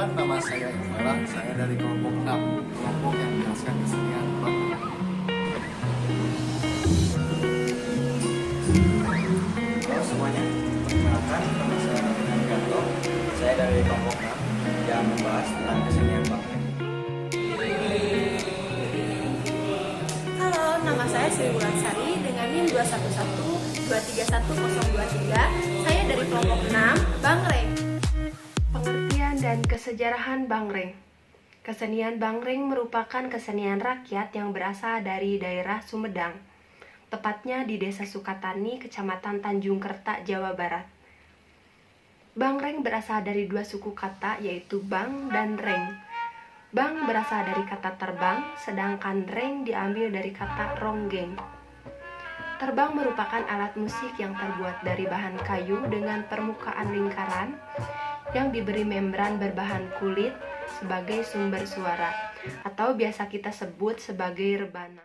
Perkenalkan, nama saya Iqbal. Saya dari kelompok 6, kelompok yang menjelaskan kesenian Bangreng. Halo semuanya, perkenalkan nama saya Gato. Saya dari kelompok 6 yang membahas tentang kesenian Bangreng. Halo, nama saya Sri Wulansari dengan NIM 211231023. Saya dari kelompok 6, Bangreng. Pengertian dan kesejarahan Bangreng. Kesenian Bangreng merupakan kesenian rakyat yang berasal dari daerah Sumedang, tepatnya di Desa Sukatani, Kecamatan Tanjung Kerta, Jawa Barat. Bangreng berasal dari dua suku kata, yaitu bang dan reng. Bang berasal dari kata terbang, sedangkan reng diambil dari kata ronggeng. Terbang merupakan alat musik yang terbuat dari bahan kayu dengan permukaan lingkaran yang diberi membran berbahan kulit sebagai sumber suara, atau biasa kita sebut sebagai rebana.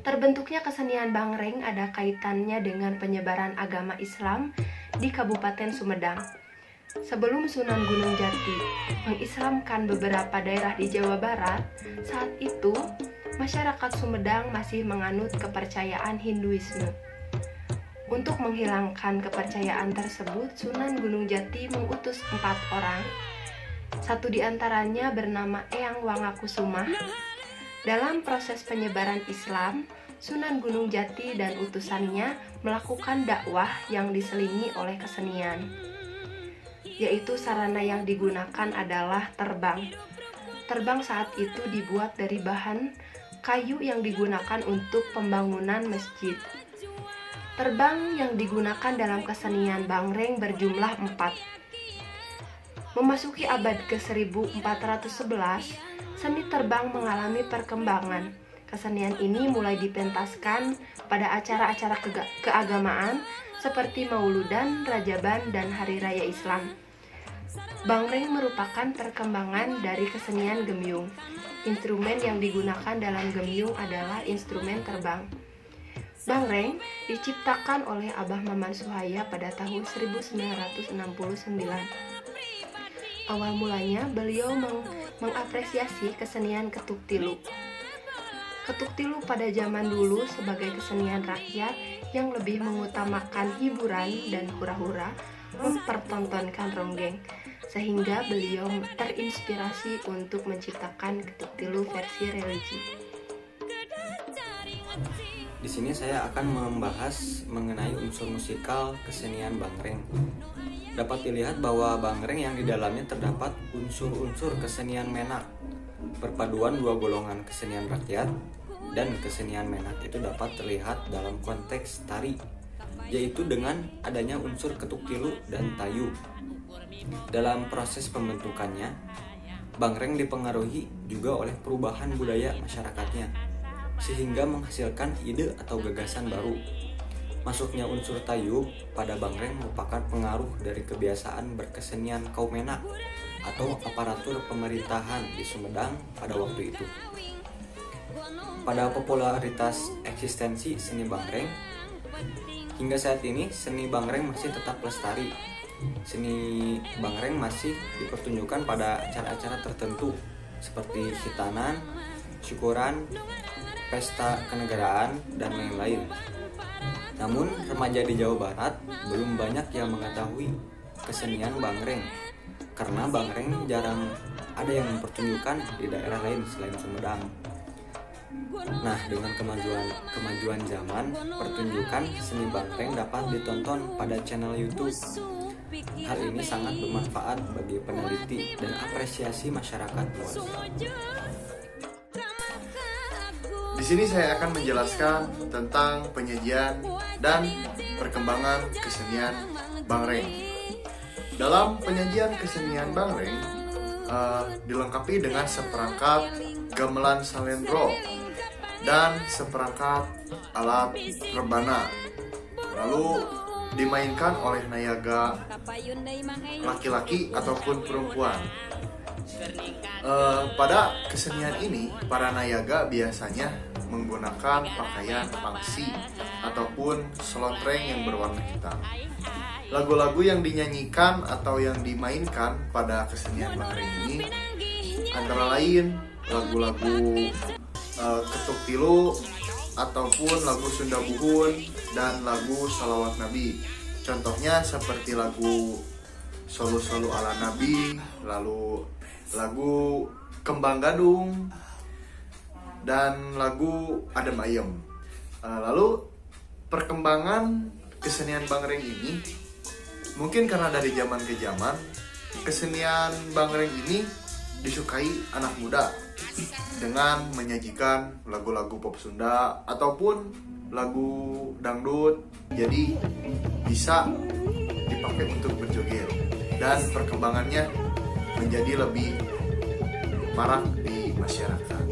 Terbentuknya kesenian Bangreng ada kaitannya dengan penyebaran agama Islam di Kabupaten Sumedang. Sebelum Sunan Gunung Jati mengislamkan beberapa daerah di Jawa Barat, saat itu masyarakat Sumedang masih menganut kepercayaan Hinduisme. Untuk menghilangkan kepercayaan tersebut, Sunan Gunung Jati mengutus 4 orang. Satu di antaranya bernama Eyang Wangakusumah. Dalam proses penyebaran Islam, Sunan Gunung Jati dan utusannya melakukan dakwah yang diselingi oleh kesenian, yaitu sarana yang digunakan adalah terbang. Terbang saat itu dibuat dari bahan kayu yang digunakan untuk pembangunan masjid. Terbang yang digunakan dalam kesenian Bangreng berjumlah 4. Memasuki abad ke-1411, seni terbang mengalami perkembangan. Kesenian ini mulai dipentaskan pada acara-acara keagamaan seperti Mauludan, Rajaban, dan Hari Raya Islam. Bangreng merupakan perkembangan dari kesenian Gemyung. Instrumen yang digunakan dalam Gemyung adalah instrumen terbang. Bangreng diciptakan oleh Abah Maman Suhaya pada tahun 1969. Awal mulanya beliau mengapresiasi kesenian ketuk tilu. Ketuk tilu pada zaman dulu sebagai kesenian rakyat yang lebih mengutamakan hiburan dan hura-hura mempertontonkan ronggeng, sehingga beliau terinspirasi untuk menciptakan ketuk tilu versi religi. Di sini saya akan membahas mengenai unsur musikal kesenian Bangreng. Dapat dilihat bahwa Bangreng yang di dalamnya terdapat unsur-unsur kesenian menak. Perpaduan dua golongan kesenian rakyat dan kesenian menak itu dapat terlihat dalam konteks tari, yaitu dengan adanya unsur ketuk tilu dan tayu. Dalam proses pembentukannya, Bangreng dipengaruhi juga oleh perubahan budaya masyarakatnya, sehingga menghasilkan ide atau gagasan baru. Masuknya unsur tayu pada Bangreng merupakan pengaruh dari kebiasaan berkesenian kaum menak atau aparatur pemerintahan di Sumedang pada waktu itu. Pada popularitas eksistensi seni Bangreng, hingga saat ini seni Bangreng masih tetap lestari. Seni Bangreng masih dipertunjukkan pada acara-acara tertentu seperti khitanan, syukuran, pesta kenegaraan, dan lain-lain. Namun remaja di Jawa Barat belum banyak yang mengetahui kesenian Bangreng, karena Bangreng jarang ada yang mempertunjukkan di daerah lain selain Sumedang. Nah, dengan kemajuan zaman, pertunjukan seni Bangreng dapat ditonton pada channel YouTube. Hal ini sangat bermanfaat bagi peneliti dan apresiasi masyarakat luas. Di sini saya akan menjelaskan tentang penyajian dan perkembangan kesenian Bangreng. Dalam penyajian kesenian Bangreng dilengkapi dengan seperangkat gamelan salendro dan seperangkat alat rebana. Lalu dimainkan oleh nayaga laki-laki ataupun perempuan. Pada kesenian ini, para nayaga biasanya menggunakan pakaian pangsi ataupun selontreng yang berwarna hitam. Lagu-lagu yang dinyanyikan atau yang dimainkan pada kesenian Bangreng ini antara lain lagu-lagu Ketuk Tilu ataupun lagu Sunda Buhun dan lagu Salawat Nabi. Contohnya seperti lagu Solu-Solu ala Nabi, lalu lagu Kembang Gadung, dan lagu Adem Ayem. Lalu perkembangan kesenian Bangreng ini mungkin karena dari zaman ke zaman kesenian Bangreng ini disukai anak muda dengan menyajikan lagu-lagu pop Sunda ataupun lagu dangdut. Jadi bisa dipakai untuk berjoget dan perkembangannya menjadi lebih marak di masyarakat.